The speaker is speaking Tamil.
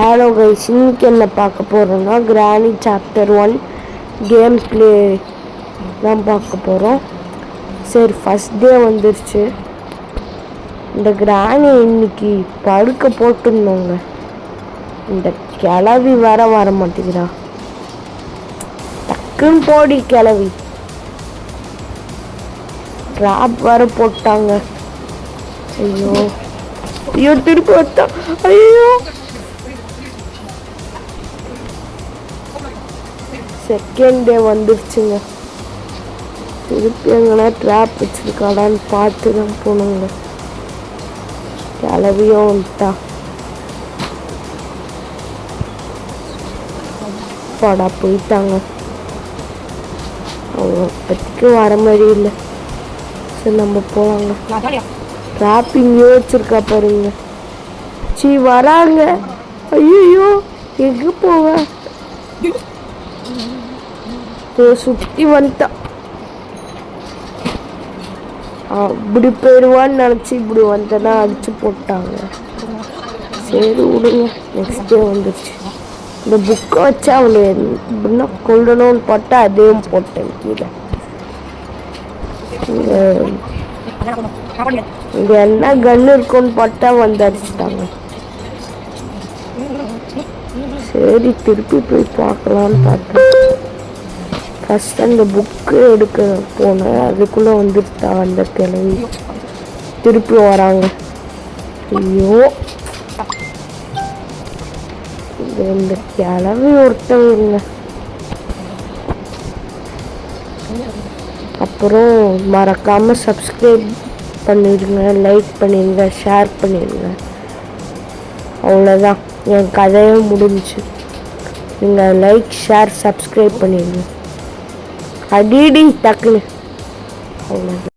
ஹலோ கைஸ், இன்னைக்கு என்ன பார்க்க போகிறோம்னா கிராணி சாப்டர் 1 கேம் பிளே தான் பார்க்க போகிறோம். சரி, ஃபஸ்ட் டே வந்துருச்சு. இந்த கிராணி இன்னைக்கு படுக்க போட்டுருந்தோங்க. இந்த கிளவி வர மாட்டேங்கிறா. டக்குன்னு போடி கிளவி. ட்ராப் வர போட்டாங்க. ஐயோ ஐயோ, திருப்பி வந்தா. ஐயோ, செகண்ட் டே வந்துருச்சுங்க. திருப்பி எங்கன்னா ட்ராப் வச்சிருக்காடான்னு பார்த்து தான் போகணுங்க. கிளவியும் வந்துட்டா. பாடா போயிட்டாங்க. அவங்க பற்றிக்கு வர மாதிரி இல்லை. சரி, நம்ம போவாங்க. ட்ராப்பிங் யோசிச்சிருக்கா பாருங்க. வராங்க. ஐயோ, எங்கே போவ? சுற்றி வந்துட்டா. இப்படி போயிடுவான்னு நினச்சி இப்படி வந்தனா அடிச்சு போட்டாங்க. சரி விடுங்க, நெக்ஸ்ட் டே வந்துடுச்சு. இந்த புக்கை வச்சு அவளை எப்படின்னா கொல்லணும்னு பார்த்தா அதையும் போட்டேன் கீழே. இங்கே என்ன கன்று இருக்குன்னு பார்த்தா வந்து அடிச்சுட்டாங்க. சரி, திருப்பி போய் பார்க்கலான்னு பார்த்தேன். ஃபஸ்ட் அந்த புக்கு எடுக்க போனேன், அதுக்குள்ளே வந்துட்டா அந்த கிளவி. திருப்பி வராங்க. ஐயோ, இந்த கிளவி ஒருத்தவங்க. அப்புறம் மறக்காமல் சப்ஸ்கிரைப் பண்ணிடுங்க, லைக் பண்ணிடுங்க, ஷேர் பண்ணிடுங்க. அவ்வளோதான், என் கதையும் முடிஞ்சிச்சு. நீங்கள் லைக், ஷேர், சப்ஸ்கிரைப் பண்ணிடுங்க. அடிடி டக்குன்னு. அவ்வளோதான்.